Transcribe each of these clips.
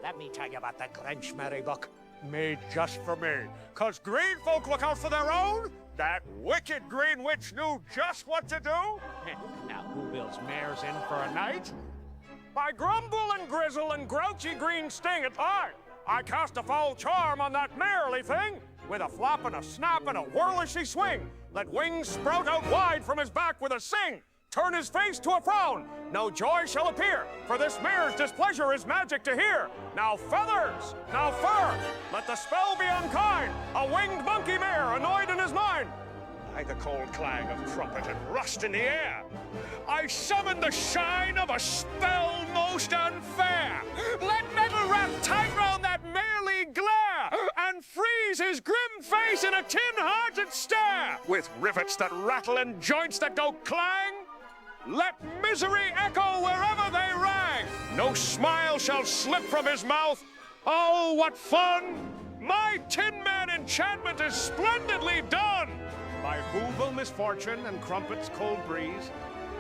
let me tell you about the Grinchmerie book. Made just for me. 'Cause green folk look out for their own. That wicked green witch knew just what to do. Now Whoville's mare's in for a night. By grumble and grizzle and grouchy green sting at I cast a foul charm on that merely thing. With a flop and a snap and a whirlishy swing. Let wings sprout out wide from his back with a sing. Turn his face to a frown. No joy shall appear, for this mare's displeasure is magic to hear. Now feathers, now fur, let the spell be unkind. A winged monkey mare, annoyed in his mind. By the cold clang of trumpet and rust in the air, I summon the shine of a spell most unfair. Let metal wrap tight round that merely glare, and freeze his grim face in a tin-hearted stare. With rivets that rattle and joints that go clang, let misery echo wherever they rang. No smile shall slip from his mouth. Oh, what fun! My Tin Man enchantment is splendidly done. By Whoville misfortune and Crumpet's cold breeze,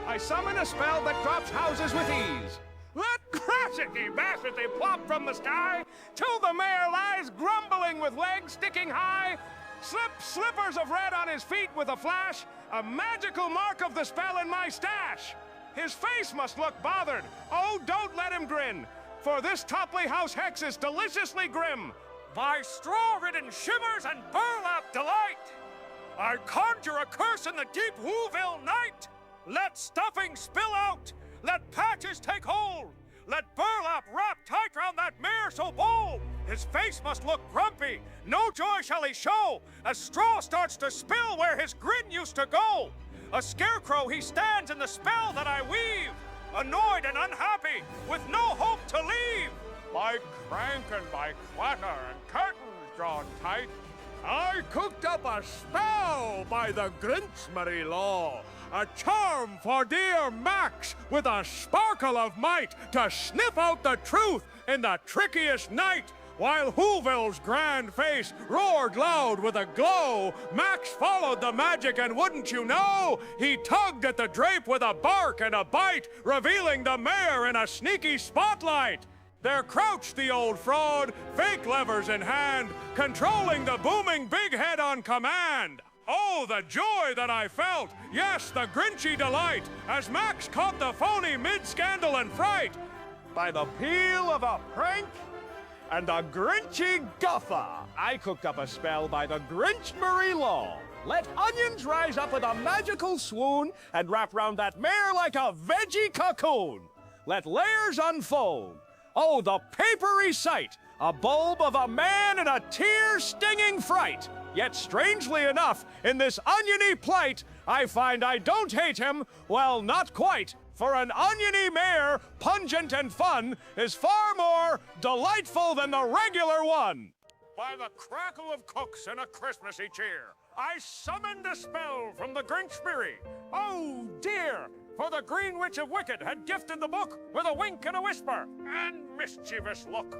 I summon a spell that drops houses with ease. Let crassity-bassity plop from the sky till the mare lies grumbling with legs sticking high. Slip slippers of red on his feet with a flash, a magical mark of the spell in my stash. His face must look bothered. Oh, don't let him grin, for this Topley House hex is deliciously grim. By straw-ridden shimmers and burlap delight, I conjure a curse in the deep Whoville night. Let stuffing spill out, let patches take hold, let burlap wrap tight round that mare so bold. His face must look grumpy, no joy shall he show, as straw starts to spill where his grin used to go. A scarecrow he stands in the spell that I weave, annoyed and unhappy, with no hope to leave. By crank and by clatter and curtains drawn tight, I cooked up a spell by the Grinchmerie law. A charm for dear Max with a sparkle of might to sniff out the truth in the trickiest night. While Whoville's grand face roared loud with a glow, Max followed the magic and wouldn't you know, he tugged at the drape with a bark and a bite, revealing the mare in a sneaky spotlight. There crouched the old fraud, fake levers in hand, controlling the booming big head on command. Oh, the joy that I felt, yes, the Grinchy delight, as Max caught the phony mid-scandal and fright. By the peel of a prank and a Grinchy guffer, I cooked up a spell by the Grinchmerie law. Let onions rise up with a magical swoon and wrap round that mare like a veggie cocoon. Let layers unfold. Oh, the papery sight! A bulb of a man in a tear-stinging fright. Yet strangely enough, in this oniony plight, I find I don't hate him, well, not quite. For an oniony mare, pungent and fun, is far more delightful than the regular one. By the crackle of cooks and a Christmassy cheer, I summoned a spell from the Grinchmerie. Oh, dear! For the Green Witch of Wicked had gifted the book with a wink and a whisper and mischievous look.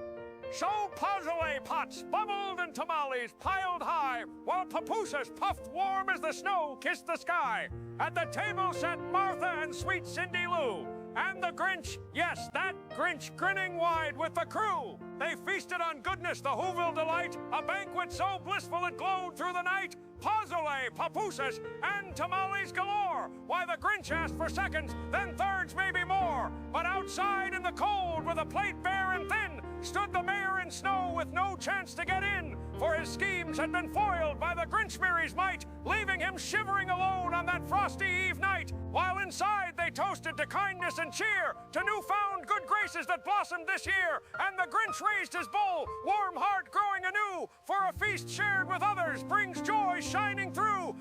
So pozole pots bubbled and tamales piled high, while papooses puffed warm as the snow kissed the sky. At the table sat Martha and sweet Cindy Lou, and the Grinch, yes, that Grinch grinning wide with the crew. They feasted on goodness, the Whoville delight, a banquet so blissful it glowed through the night. Pozole, papooses, and tamales galore. Why, the Grinch asked for seconds, then thirds, maybe more. But outside in the cold, with a plate bare and thin, stood the mayor in snow with no chance to get in. For his schemes had been foiled by the Grinchmerie's might, leaving him shivering alone on that frosty eve night. While inside they toasted to kindness and cheer, to newfound good graces that blossomed this year. And the Grinch raised his bowl, warm heart growing anew, for a feast shared with others brings joy shining through.